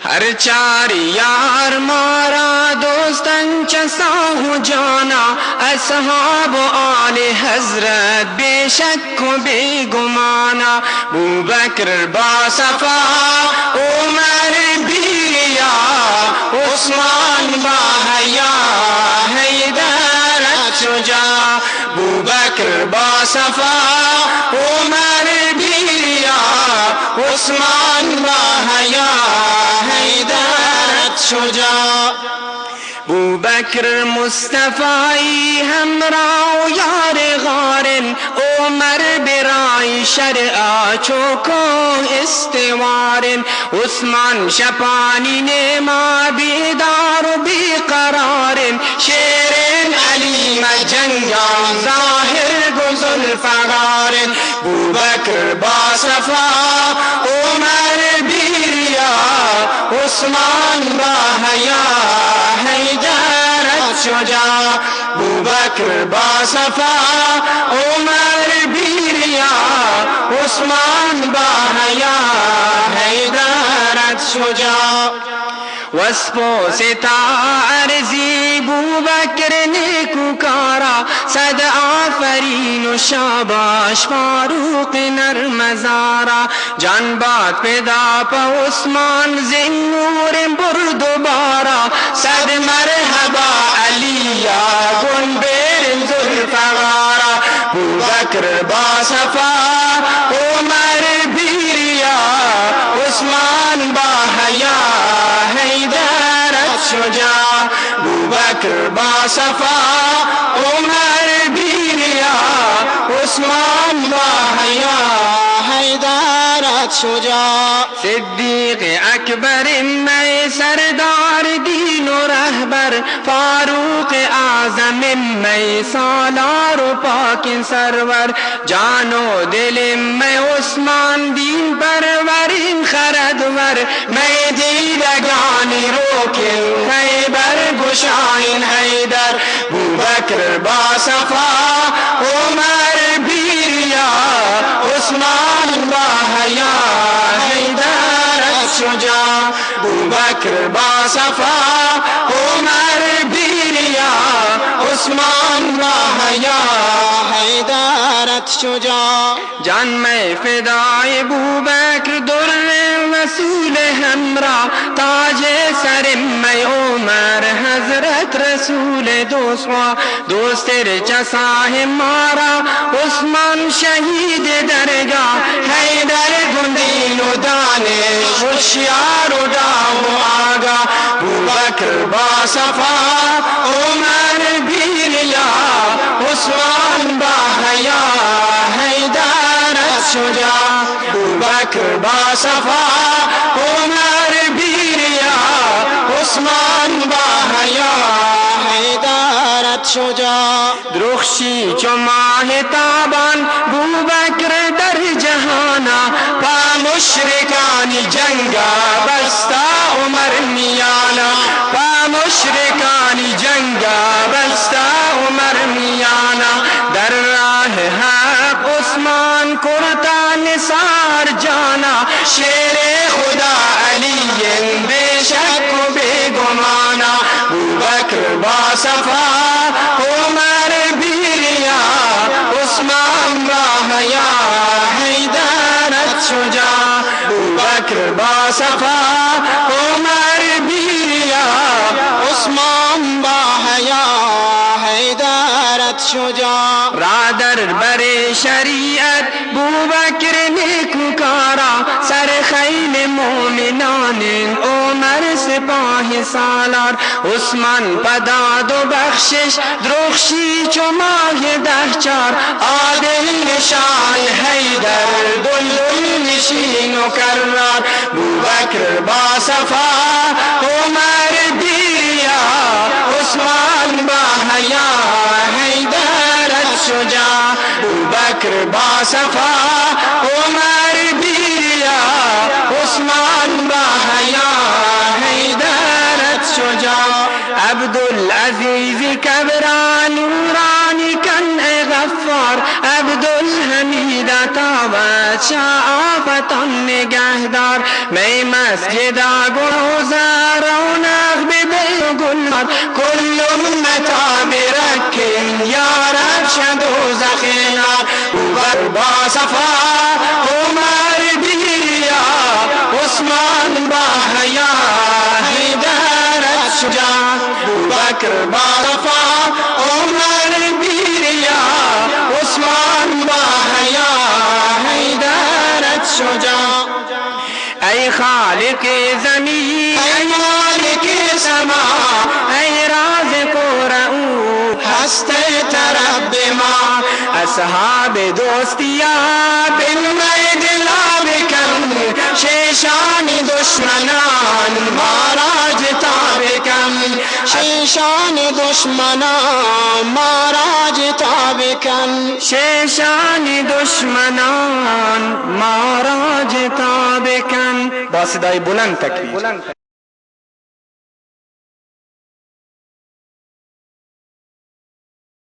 हर चार यार मारा दोस्तन चसा हूँ जाना असहाब आले हजरत बेशक बेगुमाना अबूबकर बासफा उमर बीरिया उस्मान बाहया हैदर शुजा अबूबकर बासफा उमर बीरिया उस्मान बाहया हैदर शुजा अबूबकर मुस्तफ़ाई हमराओ यार गारिन उमर बिराई शरआ चोको इस्तेवारिन उस्मान शपानी ने माँ बेदार बेकरारिन शेरिन अली मजंगा जाहिर गुजुल फगारिन अबूबकर बासफा उमर बीरिया उस्मान बाहया हैदर शुजा अबूबकर बासफा उमर बीरिया उस्मान बाहया हैदर शुजा वस्फो से तारजी अबूबकर ने पुकारा सद आफरीन शाबाश फारूक नरमजारा जान बात पैदा प उस्मान जिन्नूर बुरदुबारा सद मरहबा अलिया गुनबेर जुल्फगारा अबूबकर बासफा उमर बीरिया उस्मान बाहया हैदर शुजा अबूबकर बासफा उमर बीरिया उस्मान बाहया हैदर शुजा सिद्दीक अकबर मैं सरदार दीनो रहबर फारूक आजम मैं सालार पाक सरवर जानो दिल मैं उस्मान दीन परवरिन खरदवर मैं दीदगान रोकिन खैबर गुशाइन हैदर अबूबकर बासफा उमर बीरिया उस्मान बाहया हैदर शुजा अबूबकर बासफा उमर बीरिया उस्मान बाहया हैदर शुजा जान में फिदाए अबूबकर दुर्रे रसूल हमरा ताजे सर में उमर हजरत रसूल दोस्वा दोस्तर चसाहे मारा उस्मान शहीद दरगा हैदर गुंदीनो दाने होशियारो दाओ आगा अबूबकर बासफा उमर बीरिया उस्मान बाहया हैदर शुजा अबूबकर बासफा उमर बीरिया उस्मान बाहया हैदर शुजा द्रुखशी चुमाह ताबान अबूबकर दर जहाना पा मुशरिकानी जंगा बस्ता उमर मियाना पा मुशरिकानी जंगा बस्ता उमर मियाना दर राह हक उस्मान कुर्ता निसार जाना शेरे खुदा अली बेशक बेगुमाना अबूबकर बासफा उमर बीरिया उस्मान बाहया हैदर शुजा अबूबकर बासफा उमर बीरिया उस्मान बाहया हैदर शुजा रादर बरे शरीयत अबूबकर ने पुकारा सर खैल मोमिनान उमर सिपाही सालार उस्मान पदा दो बख्शिश द्रुखशी चुमाह दहचार आदिल निशान हैदर दुल्लुल निशीनो करार अबूबकर बासफा उमर बीरिया उस्मान बाहया हैदर शुजा अबूबकर बासफा उमर बीरिया उस्मान बाहया हैदर शुजा अब्दुल अजीज कबरा नूरानी कन गफ्फार अब्दुल हमीद तावा پادشاه آفتان نگهدار می مسجد گلوزار رونق ببل و گلنار کل امتا برکن یا رب شد دوزخ نار بوبکر با صفا عمر بیریا عثمان با حیا حیدر شجاع بوبکر با صفا عمر بیریا عثمان با حیا حیدر شجاع ای خالق زمین ای مالک سما ای رازق و رؤوف هست طرف ما اصحاب دوستیا بالمید لا بکن شیشان دشمنان ماراج تابکن شیشان دشمنان ماراج تابکن شیشان دشمنان ماراج تابکن با صدای بلند تکبیر